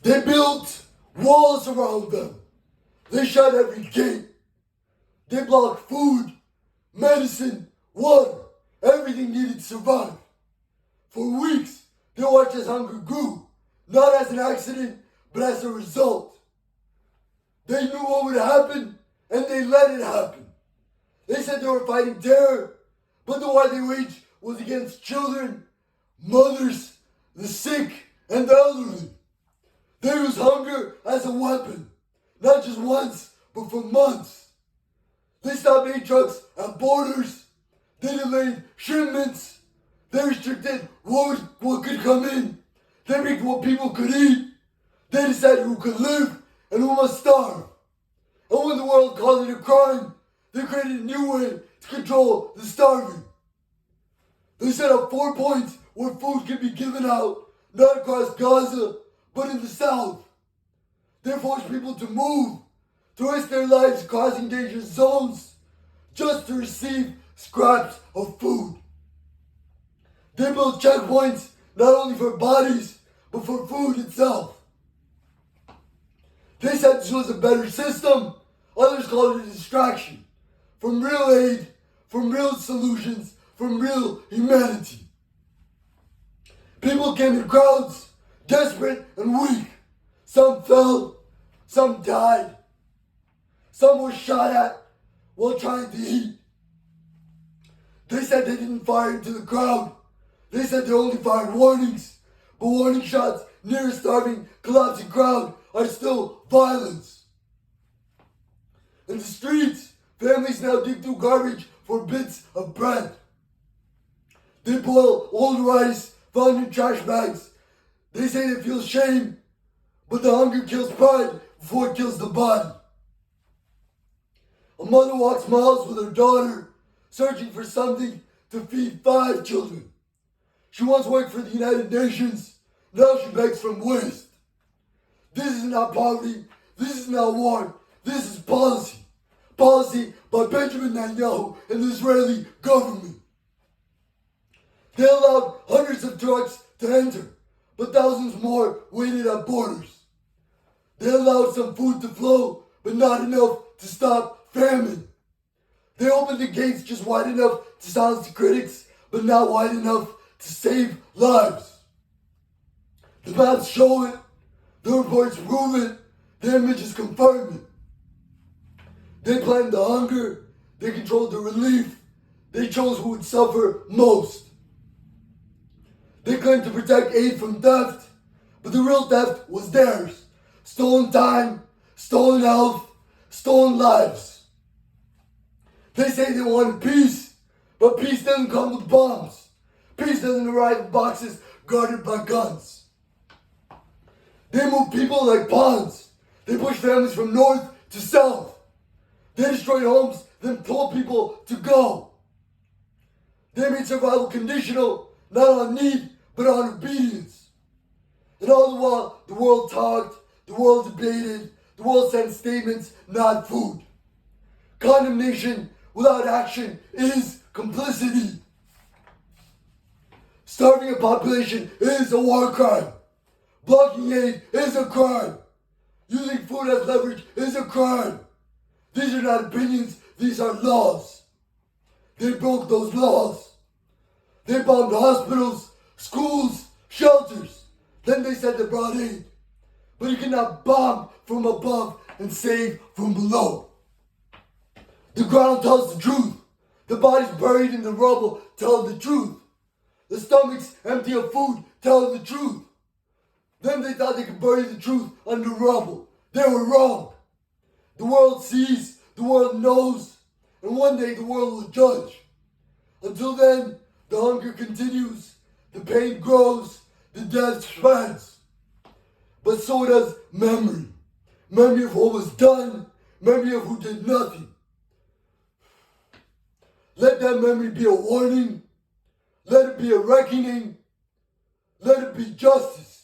They built walls around them. They shut every gate. They blocked food, medicine, water, everything needed to survive. For weeks, they watched as hunger grew, not as an accident, but as a result. They knew what would happen, and they let it happen. They said they were fighting terror, but the war they waged was against children, mothers, the sick, and the elderly. They used hunger as a weapon, not just once, but for months. They stopped aid trucks at borders. They delayed shipments. They restricted what could come in. They picked what people could eat. They decided who could live and who must starve. And when the world called it a crime, they created a new way to control the starving. They set up 4 points where food could be given out, not across Gaza, but in the south. They forced people to move, to risk their lives crossing dangerous zones, just to receive scraps of food. They built checkpoints not only for bodies, but for food itself. They said this was a better system. Others called it a distraction from real aid, from real solutions, from real humanity. People came in crowds, desperate and weak. Some fell, some died. Some were shot at while trying to eat. They said they didn't fire into the crowd. They said they only fired warnings. But warning shots near a starving, collapsing crowd are still violence. In the streets, families now dig through garbage for bits of bread. They boil old rice found in trash bags. They say they feel shame, but the hunger kills pride before it kills the body. A mother walks miles with her daughter, searching for something to feed 5 children. She once worked for the United Nations. Now she begs from waste. This is not poverty. This is not war. This is policy. Policy by Benjamin Netanyahu and the Israeli government. They allowed hundreds of trucks to enter, but thousands more waited at borders. They allowed some food to flow, but not enough to stop famine. They opened the gates just wide enough to silence the critics, but not wide enough to save lives. The maps show it, the reports prove it, the images confirm it. They planned the hunger, they controlled the relief, they chose who would suffer most. They claimed to protect aid from theft, but the real theft was theirs. Stolen time, stolen health, stolen lives. They say they wanted peace, but peace doesn't come with bombs. Peace doesn't arrive in boxes guarded by guns. They move people like pawns. They push families from north to south. They destroyed homes, then told people to go. They made survival conditional, not on need, but on obedience. And all the while, the world talked, the world debated, the world sent statements, not food. Condemnation without action is complicity. Starving a population is a war crime. Blocking aid is a crime. Using food as leverage is a crime. These are not opinions, these are laws. They broke those laws. They bombed hospitals, schools, shelters. Then they said they brought aid. But you cannot bomb from above and save from below. The ground tells the truth. The bodies buried in the rubble tell the truth. The stomachs empty of food tell the truth. Then they thought they could bury the truth under rubble. They were wrong. The world sees, the world knows, and one day the world will judge. Until then, the hunger continues, the pain grows, the death spreads. But so does memory. Memory of what was done, memory of who did nothing. Let that memory be a warning. Let it be a reckoning. Let it be justice.